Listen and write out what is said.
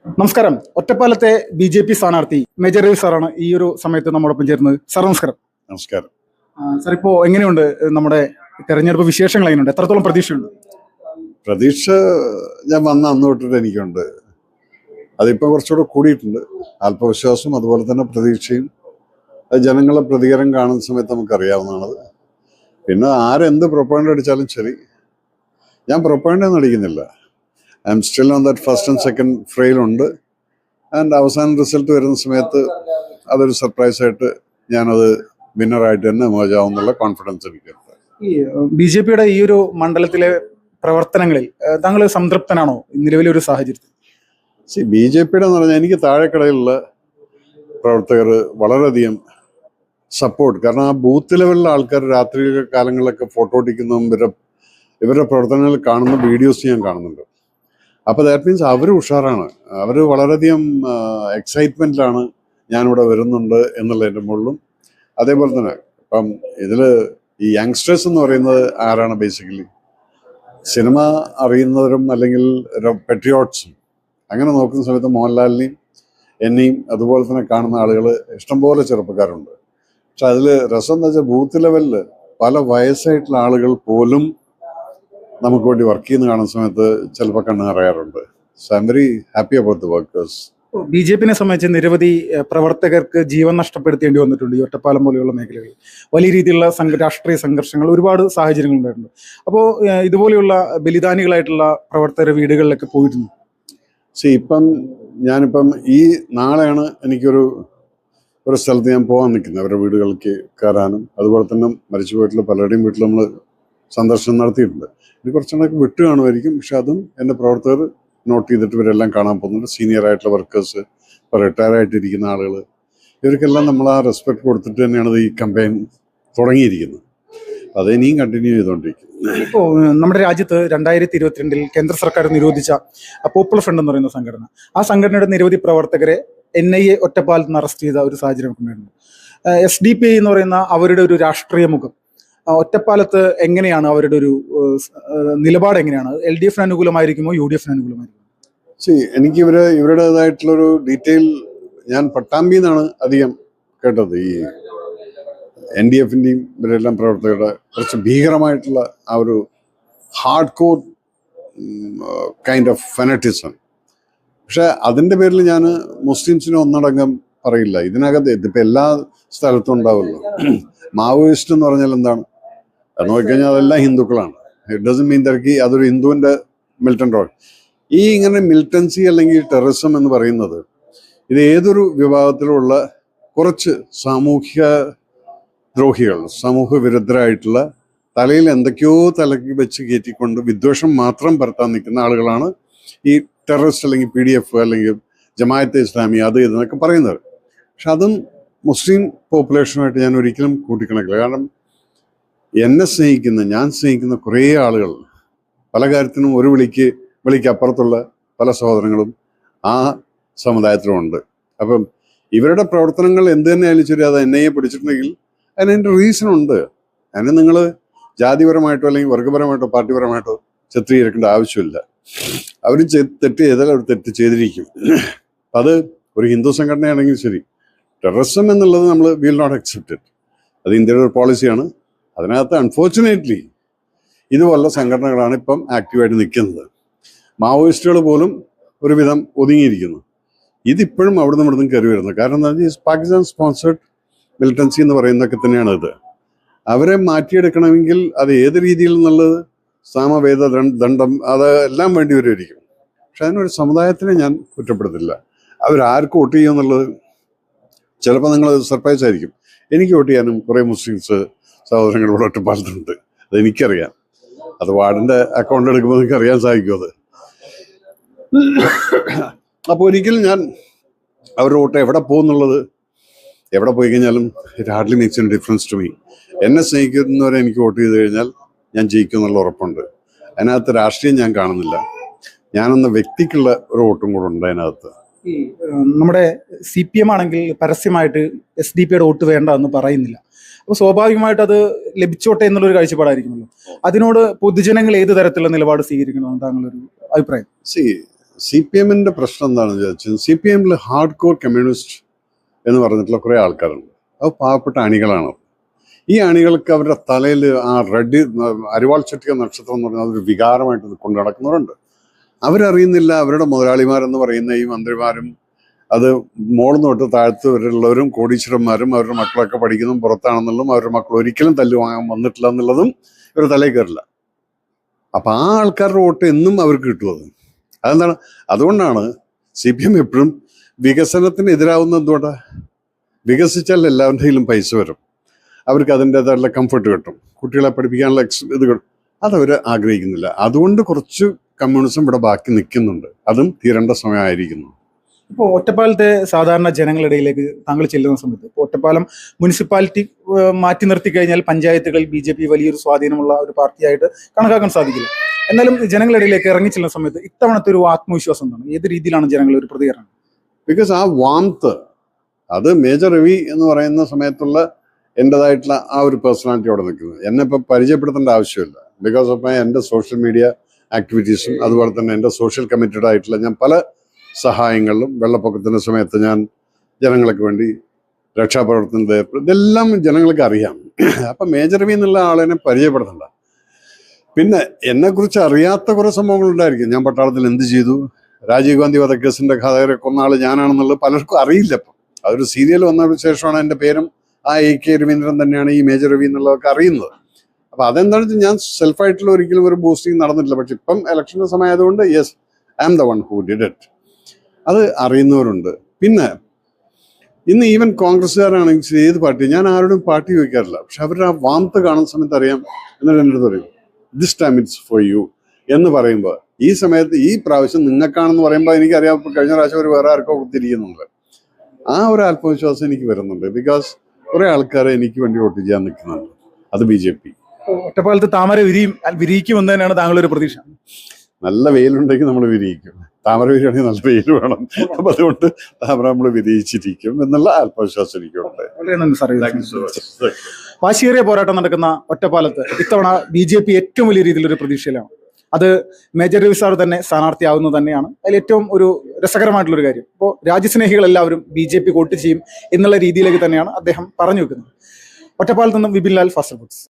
നമസ്കാരം. ഒറ്റപ്പാലത്തെ BJP സ്ഥാനാർത്ഥി major Ravi സാറാണ് ഈ ഒരു സമയത്ത് നമ്മോടൊപ്പം ചേരുന്നത്. സാർ നമസ്കാരം. നമസ്കാരം. സാർ, ഇപ്പോൾ എങ്ങനെയുണ്ട് നമ്മുടെ തെരഞ്ഞെടുപ്പ് വിശേഷങ്ങൾ? എങ്ങനെയുണ്ട്? എത്രത്തോളം പ്രതീക്ഷയുണ്ട്? പ്രതീക്ഷ ഞാൻ വന്ന അന്ന് തൊട്ടിട്ട് എനിക്കുണ്ട്. അതിപ്പോൾ കുറച്ചുകൂടെ കൂടിയിട്ടുണ്ട്. ആത്മവിശ്വാസം അതുപോലെ തന്നെ പ്രതീക്ഷയും. അത് ജനങ്ങളെ പ്രതികരണം കാണുന്ന സമയത്ത് നമുക്കറിയാവുന്നതാണത്. പിന്നെ ആരെന്ത് പ്രൊപ്പഗണ്ട അടിച്ചാലും ശരി, ഞാൻ പ്രൊപ്പഗണ്ടയൊന്നും അടിക്കുന്നില്ല. I'm still on that first and second ഫ്രെയിലുണ്ട്. ആൻഡ് അവസാന റിസൾട്ട് വരുന്ന സമയത്ത് അതൊരു സർപ്രൈസായിട്ട് ഞാനത് വിന്നറായിട്ട് തന്നെ എമേർജ് ആവുന്നുള്ള കോൺഫിഡൻസ് എനിക്കുണ്ട്. ഈ BJPയുടെ ഈ ഒരു മണ്ഡലത്തിലെ പ്രവർത്തനങ്ങളിൽ താങ്കൾ സംതൃപ്തനാണോ നിലവിലെ ഒരു സാഹചര്യത്തിൽ? BJPയുടെ എന്ന് പറഞ്ഞാൽ എനിക്ക് താഴെക്കടയിലുള്ള പ്രവർത്തകർ വളരെയധികം സപ്പോർട്ട്. കാരണം ആ ബൂത്ത് ലെവലിലെ ആൾക്കാർ രാത്രി കാലങ്ങളിലൊക്കെ ഫോട്ടോ ഒട്ടിക്കുന്നതും ഇവരുടെ പ്രവർത്തനങ്ങൾ കാണുന്ന വീഡിയോസ് ഞാൻ കാണുന്നുണ്ട്. അപ്പോൾ ദാറ്റ് മീൻസ് അവർ ഉഷാറാണ്. അവർ വളരെയധികം എക്സൈറ്റ്മെൻറ്റിലാണ് ഞാനിവിടെ വരുന്നുണ്ട് എന്നുള്ളതിൻ്റെ മുകളിലും. അതേപോലെ തന്നെ ഇപ്പം ഇതിൽ ഈ യങ്സ്റ്റേഴ്സ് എന്ന് പറയുന്നത് ആരാണ്? ബേസിക്കലി സിനിമ അറിയുന്നവരും അല്ലെങ്കിൽ പെട്രിയോട്ട്സും. അങ്ങനെ നോക്കുന്ന സമയത്ത് മോഹൻലാലിനെയും എന്നെയും അതുപോലെ തന്നെ കാണുന്ന ആളുകൾ ഇഷ്ടംപോലെ ചെറുപ്പക്കാരുണ്ട്. പക്ഷെ അതിൽ രസം എന്താ വെച്ചാൽ ബൂത്ത് ലെവലിൽ പല വയസ്സായിട്ടുള്ള ആളുകൾ പോലും നമുക്ക് വേണ്ടി വർക്ക് ചെയ്യുന്ന കാണുന്ന സമയത്ത് ചിലപ്പോൾ കണ്ണ് നിറയാറുണ്ട്. So I'm very happy about the workers. BJPനെ സംബന്ധിച്ച് നിരവധി പ്രവർത്തകർക്ക് ജീവൻ നഷ്ടപ്പെടുത്തേണ്ടി വന്നിട്ടുണ്ട്. ഈ ഒറ്റപ്പാലം പോലെയുള്ള മേഖലകളിൽ വലിയ രീതിയിലുള്ള രാഷ്ട്രീയ സംഘർഷങ്ങൾ, ഒരുപാട് സാഹചര്യങ്ങൾ ഉണ്ടായിട്ടുണ്ട്. അപ്പോൾ ഇതുപോലെയുള്ള ബലിദാനികളായിട്ടുള്ള പ്രവർത്തകർ വീടുകളിലൊക്കെ പോയിരുന്നു. ഇപ്പം ഞാനിപ്പം ഈ നാളെയാണ് എനിക്കൊരു സ്ഥലത്ത് ഞാൻ പോകാൻ നിൽക്കുന്നത്, അവരുടെ വീടുകളിലേക്ക് കയറാനും. അതുപോലെ തന്നെ മരിച്ചു പോയിട്ടുള്ള പലരുടെയും വീട്ടിൽ നമ്മൾ സന്ദർശനം നടത്തിയിട്ടുണ്ട്. ഇത് കുറച്ചുകൂടെ വിട്ടു കാണുമായിരിക്കും. പക്ഷെ അതും എൻ്റെ പ്രവർത്തകർ നോട്ട് ചെയ്തിട്ട് ഇവരെല്ലാം കാണാൻ പോകുന്നുണ്ട്. സീനിയർ ആയിട്ടുള്ള വർക്കേഴ്സ്, ഇപ്പോൾ റിട്ടയർ ആയിട്ടിരിക്കുന്ന ആളുകൾ, ഇവർക്കെല്ലാം നമ്മൾ ആ റെസ്പെക്ട് കൊടുത്തിട്ട് തന്നെയാണ് ഈ കമ്പയിൻ തുടങ്ങിയിരിക്കുന്നത്. അത് ഇനിയും കണ്ടിന്യൂ ചെയ്തുകൊണ്ടിരിക്കും. ഇപ്പോൾ നമ്മുടെ രാജ്യത്ത് 2022 കേന്ദ്ര സർക്കാർ നിരോധിച്ച പോപ്പുലർ ഫ്രണ്ട് എന്ന് പറയുന്ന സംഘടന, ആ സംഘടനയുടെ നിരവധി പ്രവർത്തകരെ NIA ഒറ്റപ്പാലത്ത് നിന്ന് അറസ്റ്റ് ചെയ്ത ഒരു സാഹചര്യം ഉണ്ടായിരുന്നു. SDPI എന്ന് പറയുന്ന അവരുടെ ഒരു രാഷ്ട്രീയ മുഖം ഒറ്റപ്പാലത്ത് എങ്ങനെയാണ്? അവരുടെ ഒരു നിലപാട് എങ്ങനെയാണ്? LDF അനുകൂലമായിരിക്കുമോ UDF അനുകൂലമായിരിക്കുമോ? എനിക്ക് ഇവരുടേതായിട്ടുള്ളൊരു ഡീറ്റെയിൽ ഞാൻ പട്ടാമ്പി എന്നാണ് അധികം കേട്ടത്. ഈ NDFൻ്റെയും ഇവരെല്ലാം പ്രവർത്തകരുടെ കുറച്ച് ഭീകരമായിട്ടുള്ള ആ ഒരു ഹാർഡ് കോർ കൈൻഡ് ഓഫ് ഫെനറ്റിസം. പക്ഷെ അതിൻ്റെ പേരിൽ ഞാൻ മുസ്ലിംസിനെ ഒന്നടങ്കം പറയില്ല. ഇതിനകത്ത് ഇതിപ്പോൾ എല്ലാ സ്ഥലത്തും ഉണ്ടാവുമല്ലോ. മാവോയിസ്റ്റ് എന്ന് പറഞ്ഞാൽ എന്താണ്? അത് നോക്കിക്കഴിഞ്ഞാൽ അതെല്ലാം ഹിന്ദുക്കളാണ്. ഇറ്റ് ഡസൻറ്റ് മീൻ ദാറ്റ് അതൊരു ഹിന്ദുവിൻ്റെ മിലിറ്റൻ്റ് റോൾ. ഈ ഇങ്ങനെ മിലിറ്റൻസി അല്ലെങ്കിൽ ടെററിസം എന്ന് പറയുന്നത് ഇത് ഏതൊരു വിഭാഗത്തിലുള്ള കുറച്ച് സാമൂഹ്യ ദ്രോഹികൾ, സമൂഹ വിരുദ്ധരായിട്ടുള്ള തലയിൽ എന്തൊക്കെയോ തലക്ക് വെച്ച് കയറ്റിക്കൊണ്ട് വിദ്വേഷം മാത്രം പരത്താൻ നിൽക്കുന്ന ആളുകളാണ് ഈ ടെററിസ്റ്റ് അല്ലെങ്കിൽ PDF അല്ലെങ്കിൽ ജമാഅത്തെ ഇസ്ലാമി അത് ഇതെന്നൊക്കെ പറയുന്നത്. പക്ഷെ അതും മുസ്ലിം പോപ്പുലേഷനുമായിട്ട് ഞാൻ ഒരിക്കലും കൂട്ടിക്കണക്കില്ല. കാരണം ഞാൻ സ്നേഹിക്കുന്ന കുറേ ആളുകൾ പല കാര്യത്തിനും ഒരു വിളിക്ക് അപ്പുറത്തുള്ള പല സഹോദരങ്ങളും ആ സമുദായത്തിലുമുണ്ട്. അപ്പം ഇവരുടെ പ്രവർത്തനങ്ങൾ എന്ത് തന്നെ ആയാലും ശരി, അത് NIA പിടിച്ചിട്ടുണ്ടെങ്കിൽ അതിൻ്റെ റീസൺ ഉണ്ട്. അതിന് നിങ്ങൾ ജാതിപരമായിട്ടോ അല്ലെങ്കിൽ വർഗപരമായിട്ടോ പാർട്ടിപരമായിട്ടോ ചിത്രീകരിക്കേണ്ട ആവശ്യമില്ല. അവർ തെറ്റ് ചെയ്താൽ അവർ തെറ്റ് ചെയ്തിരിക്കും. അത് ഒരു ഹിന്ദു സംഘടനയാണെങ്കിൽ ശരി, ടെററിസം എന്നുള്ളത് നമ്മൾ വിൽ നോട്ട് അക്സെപ്റ്റ് ഇറ്റ്. അത് ഇന്ത്യയുടെ ഒരു പോളിസിയാണ്. അതിനകത്ത് അൺഫോർച്ചുനേറ്റ്ലി ഇതുപോലുള്ള സംഘടനകളാണ് ഇപ്പം ആക്റ്റീവായിട്ട് നിൽക്കുന്നത്. മാവോയിസ്റ്റുകൾ പോലും ഒരുവിധം ഒതുങ്ങിയിരിക്കുന്നു. ഇതിപ്പോഴും അവിടെ നിന്ന് കയറി വരുന്നത്. കാരണം എന്താ വെച്ചാൽ പാകിസ്ഥാൻ സ്പോൺസേഡ് മിലിറ്റൻസി എന്ന് പറയുന്നതൊക്കെ തന്നെയാണ് ഇത്. അവരെ മാറ്റിയെടുക്കണമെങ്കിൽ അത് ഏത് രീതിയിൽ എന്നുള്ളത് സാമവേദ ദണ്ഡം അത് എല്ലാം വേണ്ടി വരുമായിരിക്കും. പക്ഷെ അതിനൊരു സമുദായത്തിനെ ഞാൻ കുറ്റപ്പെടുത്തില്ല. അവരാർക്ക് വോട്ട് ചെയ്യുമെന്നുള്ളത് ചിലപ്പോൾ നിങ്ങൾ സർപ്രൈസ് ആയിരിക്കും. എനിക്ക് വോട്ട് ചെയ്യാനും കുറേ മുസ്ലിംസ് സഹോദരങ്ങൾ ഇവിടെ ഒറ്റപ്പാലത്തുണ്ട്. അതെനിക്കറിയാം. അത് വാർഡിൻ്റെ അക്കൗണ്ട് എടുക്കുമ്പോൾ നിങ്ങൾക്ക് അറിയാൻ സാധിക്കും അത്. അപ്പോൾ ഒരിക്കലും ഞാൻ അവരുടെ വോട്ട് എവിടെ പോകുന്നുള്ളത്, എവിടെ പോയി കഴിഞ്ഞാലും it hardly makes a difference to me. എന്നെ സ്നേഹിക്കുന്നവരെ എനിക്ക് വോട്ട് ചെയ്ത് കഴിഞ്ഞാൽ ഞാൻ ജയിക്കും എന്നുള്ള ഉറപ്പുണ്ട്. അതിനകത്ത് രാഷ്ട്രീയം ഞാൻ കാണുന്നില്ല. ഞാനെന്ന വ്യക്തിക്കുള്ള ഒരു വോട്ടും കൂടെ ഉണ്ട് അതിനകത്ത്. നമ്മുടെ CPM ആണെങ്കിൽ പരസ്യമായിട്ട് SDPയുടെ വോട്ട് വേണ്ട എന്ന് പറയുന്നില്ല. അപ്പോൾ സ്വാഭാവികമായിട്ട് അത് ലഭിച്ചോട്ടെ എന്നുള്ളൊരു കാഴ്ചപ്പാടായിരിക്കുമല്ലോ. അതിനോട് പൊതുജനങ്ങൾ ഏത് തരത്തിലുള്ള നിലപാട് സ്വീകരിക്കണമെന്ന് താങ്കളൊരു അഭിപ്രായം? സി പി എമ്മിന്റെ പ്രശ്നം എന്താണെന്ന് ചോദിച്ചാൽ സി പി എമ്മിൽ ഹാർഡ് കോർ കമ്മ്യൂണിസ്റ്റ് എന്ന് പറഞ്ഞിട്ടുള്ള കുറേ ആൾക്കാരുണ്ട്. അത് പാവപ്പെട്ട അണികളാണ്. ഈ അണികൾക്ക് അവരുടെ തലയിൽ ആ റെഡ് അരിവാൾ ചട്ടിക നക്ഷത്രം എന്ന് പറഞ്ഞാൽ അതൊരു വികാരമായിട്ട് കൊണ്ടു നടക്കുന്നവരുണ്ട്. അവരറിയുന്നില്ല അവരുടെ മുതലാളിമാരെന്ന് പറയുന്ന ഈ മന്ത്രിമാരും അത് മോളിൽ തൊട്ട് താഴത്ത് വരെയുള്ളവരും കോടീശ്വരന്മാരും അവരുടെ മക്കളൊക്കെ പഠിക്കുന്നതും പുറത്താണെന്നുള്ളതും അവരുടെ മക്കൾ ഒരിക്കലും തല്ലു വാങ്ങാൻ വന്നിട്ടില്ല എന്നുള്ളതും ഇവർ തലയിൽ കയറില്ല. അപ്പം ആ ആൾക്കാരുടെ വോട്ട് എന്നും അവർക്ക് കിട്ടും. അതെന്താണ്? അതുകൊണ്ടാണ് സി പി എം എപ്പോഴും വികസനത്തിന് എതിരാവുന്ന എന്തുകൊണ്ടാ? വികസിച്ചാൽ എല്ലാവരുടെയിലും പൈസ വരും, അവർക്ക് അതിൻ്റെതായിട്ടുള്ള കംഫർട്ട് കിട്ടും, കുട്ടികളെ പഠിപ്പിക്കാനുള്ള ഇത് കിട്ടും. അതവർ ആഗ്രഹിക്കുന്നില്ല. അതുകൊണ്ട് കുറച്ച് കമ്മ്യൂണിസം ഇവിടെ ബാക്കി നിൽക്കുന്നുണ്ട്. അതും തീരേണ്ട സമയമായിരിക്കുന്നു. ഇപ്പോൾ ഒറ്റപ്പാലത്തെ സാധാരണ ജനങ്ങളിടയിലേക്ക് താങ്കൾ ചെല്ലുന്ന സമയത്ത് ഇപ്പോൾ ഒറ്റപ്പാലം മുനിസിപ്പാലിറ്റി മാറ്റി നിർത്തി കഴിഞ്ഞാൽ പഞ്ചായത്തുകളിൽ BJP വലിയൊരു സ്വാധീനമുള്ള ഒരു പാർട്ടിയായിട്ട് കണക്കാക്കാൻ സാധിക്കില്ല. എന്നാലും ജനങ്ങളിടയിലേക്ക് ഇറങ്ങി ചെല്ലുന്ന സമയത്ത് ഇത്തവണത്തെ ഒരു ആത്മവിശ്വാസം എന്താണ്? ഏത് രീതിയിലാണ് ജനങ്ങൾ ഒരു പ്രതികരണം? ബിക്കോസ് ആ വാംത്ത്, അത് മേജർ രവി എന്ന് പറയുന്ന സമയത്തുള്ള എൻ്റെതായിട്ടുള്ള ആ ഒരു പേഴ്സണാലിറ്റി അവിടെ നിൽക്കുന്നത്. എന്നെ ഇപ്പം പരിചയപ്പെടുത്തേണ്ട ആവശ്യമില്ല. ബിക്കോസ് ഓഫ് എൻ്റെ സോഷ്യൽ മീഡിയ ആക്ടിവിറ്റീസും അതുപോലെ തന്നെ എൻ്റെ സോഷ്യൽ കമ്മിറ്റഡ് ആയിട്ടുള്ള ഞാൻ പല സഹായങ്ങളിലും വെള്ളപ്പൊക്കത്തിൻ്റെ സമയത്ത് ഞാൻ ജനങ്ങൾക്ക് വേണ്ടി രക്ഷാപ്രവർത്തനത്തെ ഇതെല്ലാം ജനങ്ങൾക്ക് അറിയാം. അപ്പം മേജർ രവി എന്നുള്ള ആളെന്നെ പരിചയപ്പെടുത്തണ്ട. പിന്നെ എന്നെക്കുറിച്ച് അറിയാത്ത കുറേ സംഭവങ്ങളുണ്ടായിരിക്കും. ഞാൻ പട്ടാളത്തിൽ എന്ത് ചെയ്തു, രാജീവ് ഗാന്ധി വധക്കേസിൻ്റെ ഘാതകരെ കൊന്ന ആൾ ഞാനാണെന്നുള്ളത് പലർക്കും അറിയില്ല. ഇപ്പം അതൊരു സീരിയൽ വന്നതിന് ശേഷമാണ് എൻ്റെ പേരും ആ AK രവീന്ദ്രൻ തന്നെയാണ് ഈ മേജർ രവി എന്നുള്ളതൊക്കെ അറിയുന്നത്. അപ്പം അതെന്താണെന്ന് വെച്ചാൽ ഞാൻ സെൽഫായിട്ടുള്ള ഒരിക്കലും ഒരു ബൂസ്റ്റിംഗ് നടന്നിട്ടില്ല. പക്ഷെ ഇപ്പം ഇലക്ഷൻ്റെ സമയമായതുകൊണ്ട് yes, I am the one who did it. അത് അറിയുന്നവരുണ്ട്. പിന്നെ ഇന്ന് ഈവൻ കോൺഗ്രസ്സുകാരാണെങ്കിൽ ഏത് പാർട്ടി, ഞാൻ ആരോടും പാർട്ടി ചോദിക്കാറില്ല. പക്ഷെ അവരുടെ ആ വാംത്ത് കാണുന്ന സമയത്ത് അറിയാം. എന്നിട്ട് എൻ്റെ അടുത്ത് പറയും this time it's for you എന്ന് പറയുമ്പോൾ ഈ സമയത്ത് ഈ പ്രാവശ്യം നിങ്ങൾക്കാണെന്ന് പറയുമ്പോൾ എനിക്കറിയാം കഴിഞ്ഞ പ്രാവശ്യം ഒരു വേറെ ആർക്കോ കൊടുത്തിരിക്കുന്നുണ്ട്. ആ ഒരു ആത്മവിശ്വാസം എനിക്ക് വരുന്നുണ്ട്. ബിക്കോസ് കുറെ ആൾക്കാരെ എനിക്ക് വേണ്ടി വോട്ട് ചെയ്യാൻ നിൽക്കുന്നുണ്ട്. അത് BJP. ഒറ്റപ്പാലത്ത് താമര വിരിയിക്കുമെന്ന് തന്നെയാണ് താങ്കളൊരു പ്രതീക്ഷ? നല്ല വെയിലുണ്ടെങ്കിൽ നമ്മൾ വിരിയിക്കും. താമര വിരിയാണെങ്കിൽ നല്ല വെയിൽ വേണം. അപ്പം അതുകൊണ്ട് താമര നമ്മൾ വിരിയിച്ചിരിക്കും എന്നുള്ള ആത്മവിശ്വാസം എനിക്കുണ്ട്. വളരെ നന്ദി സാർ. വാശിയേറിയ പോരാട്ടം നടക്കുന്ന ഒറ്റപ്പാലത്ത് ഇത്തവണ BJP ഏറ്റവും വലിയ രീതിയിലൊരു പ്രതീക്ഷയിലാണ്. അത് മേജർ രവി സാർ തന്നെ സ്ഥാനാർത്ഥിയാവുന്നത് തന്നെയാണ് അതിൽ ഏറ്റവും ഒരു രസകരമായിട്ടുള്ളൊരു കാര്യം. ഇപ്പോൾ രാജ്യസ്നേഹികൾ എല്ലാവരും BJP വോട്ട് ചെയ്യും എന്നുള്ള രീതിയിലേക്ക് തന്നെയാണ് അദ്ദേഹം പറഞ്ഞു വെക്കുന്നത്. ഒറ്റപ്പാലത്ത് നിന്നും വിപിൻ ലാൽ, ഫാസ്റ്റ് റിപ്പോർട്ട്സ്.